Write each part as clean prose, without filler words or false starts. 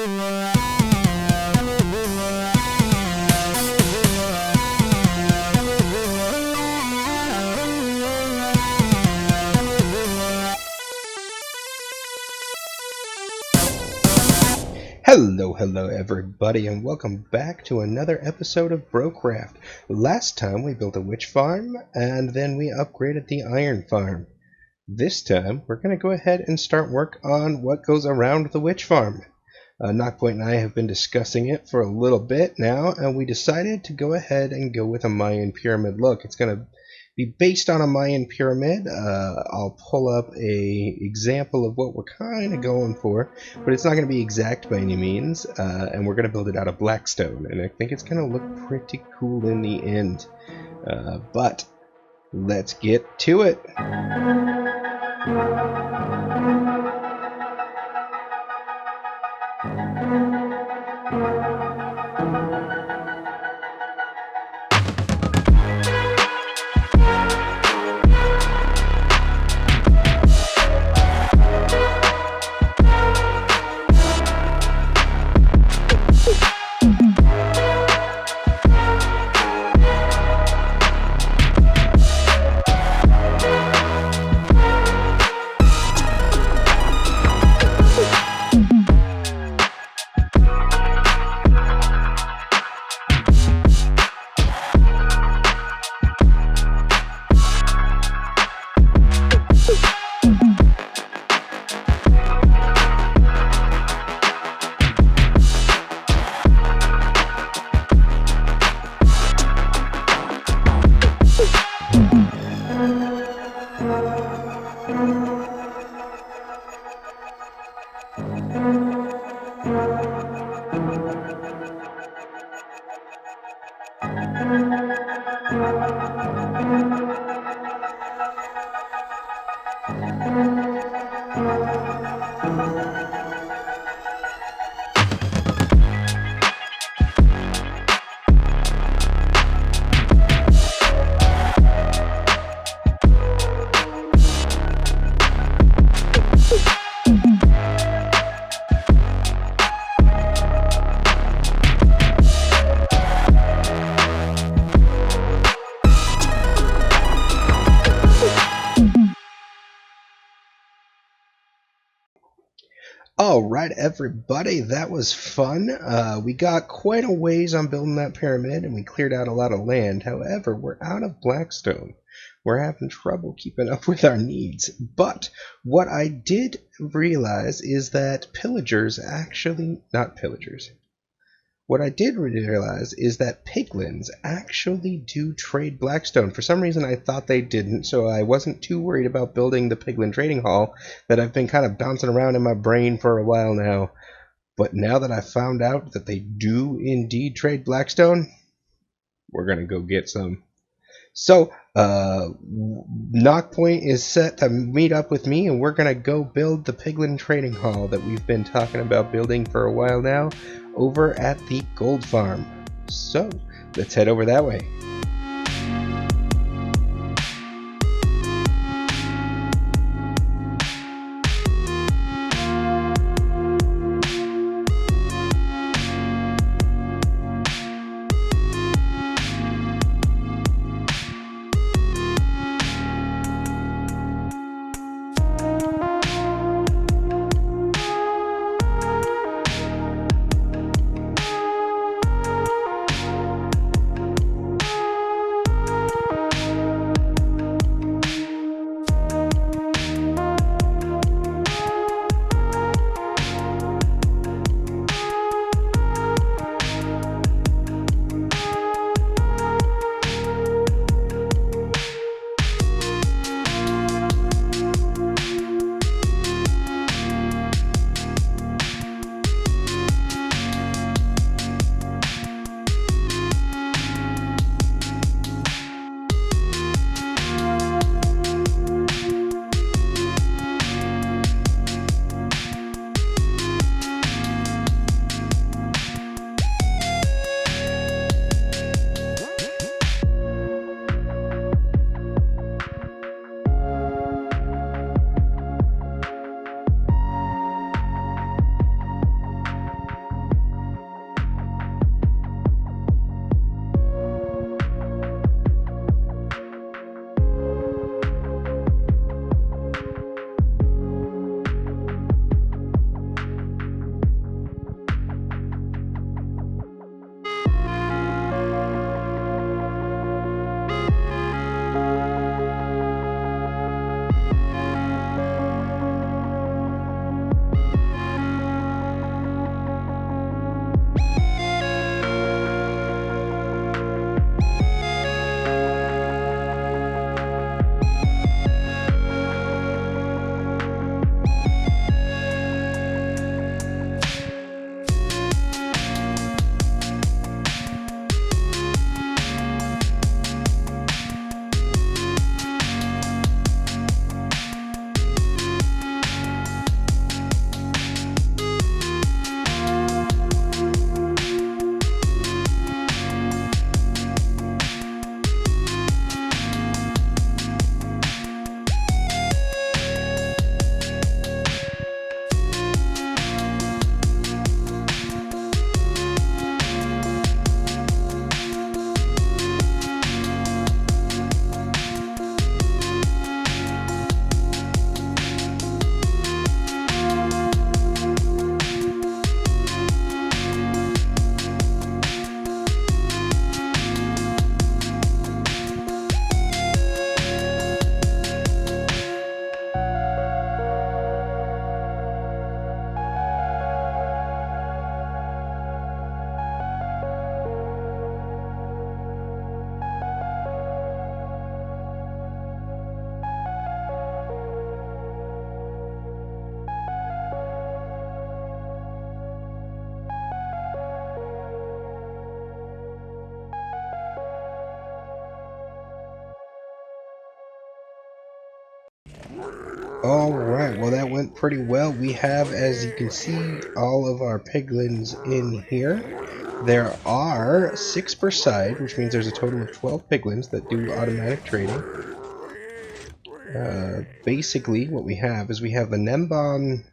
Hello everybody, and welcome back to another episode of BroCraft. Last time we built a witch farm, and then we upgraded the iron farm. This time, we're going to go ahead and start work on what goes around the witch farm. Knockpoint and I have been discussing it for a little bit now, and we decided to go ahead and go with a Mayan pyramid look. It's going to be based on a Mayan pyramid. I'll pull up a example of what we're kind of going for, but it's not going to be exact by any means, and we're going to build it out of blackstone, and I think it's going to look pretty cool in the end. But let's get to it. Alright everybody, that was fun. We got quite a ways on building that pyramid and we cleared out a lot of land. However, we're out of blackstone. We're having trouble keeping up with our needs. But what I did realize is that pillagers actually... not pillagers. What I did realize is that piglins actually do trade blackstone. For some reason I thought they didn't, so I wasn't too worried about building the Piglan Trading Hall that I've been kind of bouncing around in my brain for a while now. But now that I found out that they do indeed trade blackstone, we're going to go get some. So, Knockpoint is set to meet up with me, and we're going to go build the Piglan Trading Hall that we've been talking about building for a while now over at the gold farm. So, let's head over that way. Alright, well that went pretty well. We have, as you can see, all of our piglins in here. There are 6 per side, which means there's a total of 12 piglins that do automatic trading. Basically, what we have is we have the Nembon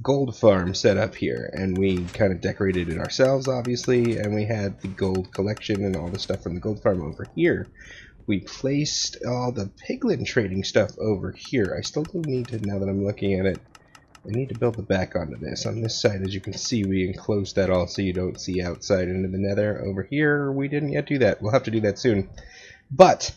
gold farm set up here, and we kind of decorated it ourselves, obviously, and we had the gold collection and all the stuff from the gold farm over here. We placed all the piglin trading stuff over here. I still do need to, now that I'm looking at it, I need to build the back onto this. On this side, as you can see, we enclosed that all so you don't see outside into the nether. Over here, we didn't yet do that. We'll have to do that soon. But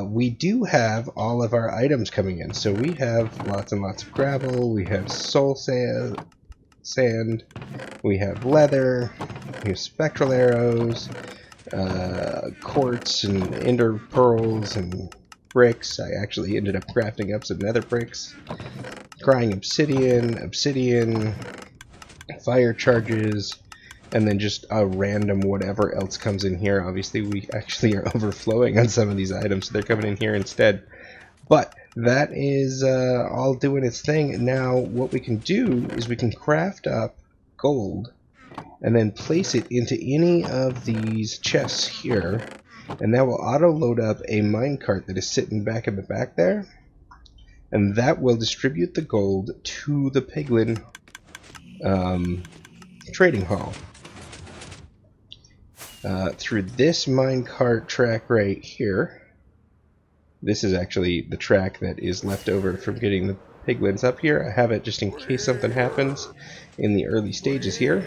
we do have all of our items coming in. So we have lots and lots of gravel. We have soul sand. We have leather. We have spectral arrows. Quartz and ender pearls and bricks. I actually ended up crafting up some nether bricks. Crying obsidian, fire charges, and then just a random whatever else comes in here. Obviously, we actually are overflowing on some of these items, so they're coming in here instead. But that is all doing its thing. Now, what we can do is we can craft up gold and then place it into any of these chests here, and that will auto load up a minecart that is sitting back in the back there, and that will distribute the gold to the Piglan Trading Hall through this minecart track right here. This is actually the track that is left over from getting the piglins up here. I have it just in case something happens in the early stages here.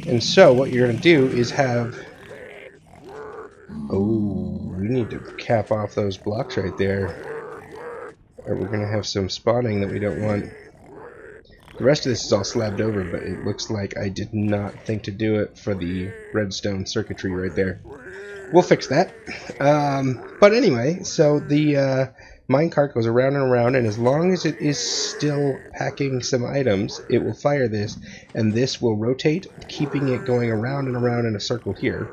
And so what you're going to do is have... Oh, we need to cap off those blocks right there, or we're going to have some spawning that we don't want. The rest of this is all slabbed over, but it looks like I did not think to do it for the redstone circuitry right there. We'll fix that. But anyway, so the minecart goes around and around, and as long as it is still packing some items, it will fire this, and this will rotate, keeping it going around and around in a circle here.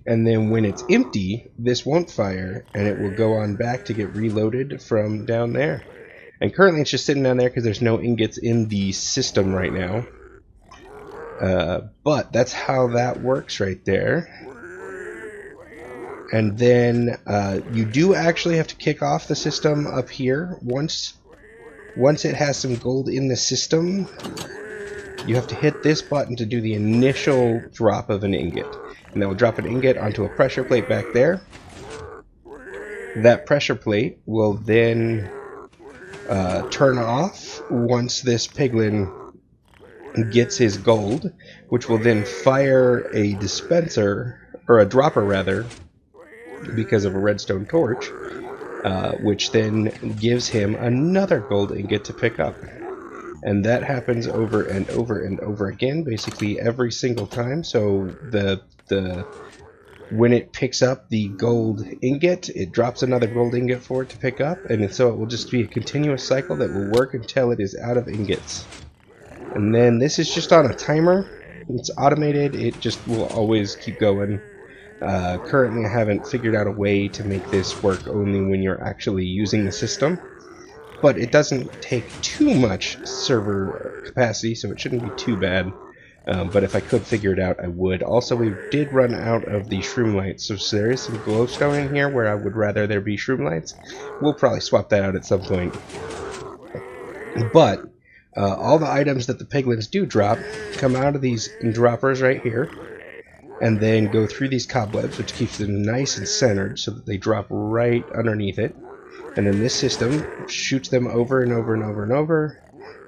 And then when it's empty, this won't fire, and it will go on back to get reloaded from down there. And currently it's just sitting down there because there's no ingots in the system right now. But that's how that works right there. And then you do actually have to kick off the system up here. Once it has some gold in the system, you have to hit this button to do the initial drop of an ingot. And that will drop an ingot onto a pressure plate back there. That pressure plate will then turn off once this piglin gets his gold, which will then fire a dispenser, or a dropper rather, because of a redstone torch, which then gives him another gold ingot to pick up. And that happens over and over and over again, basically every single time. So when it picks up the gold ingot, it drops another gold ingot for it to pick up, and so it will just be a continuous cycle that will work until it is out of ingots. And then this is just on a timer. It's automated. It just will always keep going. Currently I haven't figured out a way to make this work only when you're actually using the system, but it doesn't take too much server capacity, so it shouldn't be too bad. But if I could figure it out, I would. Also, we did run out of the shroom lights, so there is some glowstone in here where I would rather there be shroom lights. We'll probably swap that out at some point. But all the items that the piglins do drop come out of these droppers right here, and then go through these cobwebs, which keeps them nice and centered so that they drop right underneath it. And then this system shoots them over and over and over and over,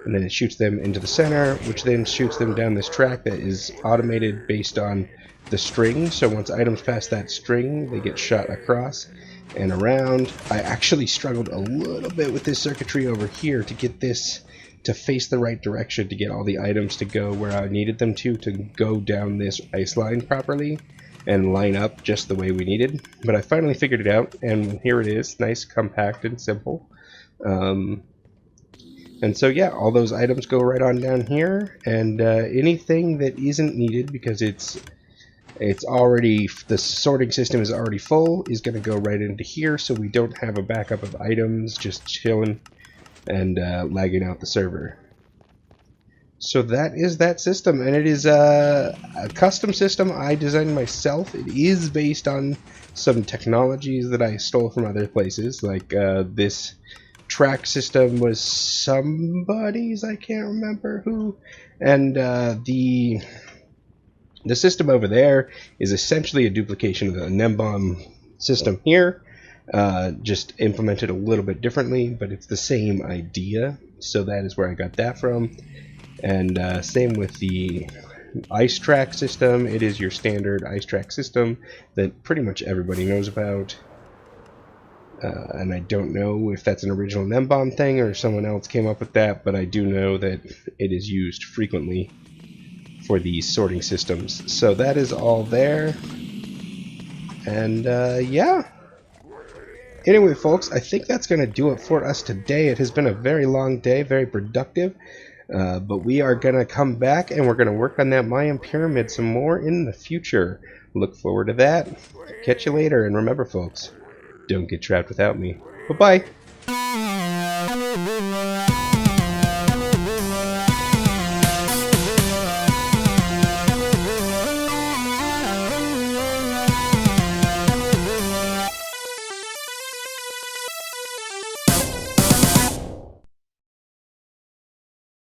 and then it shoots them into the center, which then shoots them down this track that is automated based on the string. So once items pass that string, they get shot across and around. I actually struggled a little bit with this circuitry over here to get this to face the right direction, to get all the items to go where I needed them to go down this ice line properly and line up just the way we needed. But I finally figured it out, and here it is, nice, compact, and simple. And so yeah, all those items go right on down here, and anything that isn't needed because it's It's already, the sorting system is already full, is going to go right into here, so we don't have a backup of items just chilling and lagging out the server. So that is that system, and it is a custom system I designed myself. It is based on some technologies that I stole from other places, like this track system was somebody's, I can't remember who, and the system over there is essentially a duplication of the NemBomb system here, just implemented a little bit differently, but it's the same idea, so that is where I got that from. And same with the ice track system. It is your standard ice track system that pretty much everybody knows about. And I don't know if that's an original NemBomb thing or someone else came up with that, but I do know that it is used frequently for these sorting systems. So that is all there. And yeah. Anyway, folks, I think that's going to do it for us today. It has been a very long day, very productive. But we are going to come back and we're going to work on that Mayan pyramid some more in the future. Look forward to that. Catch you later, and remember, folks, don't get trapped without me. Bye-bye.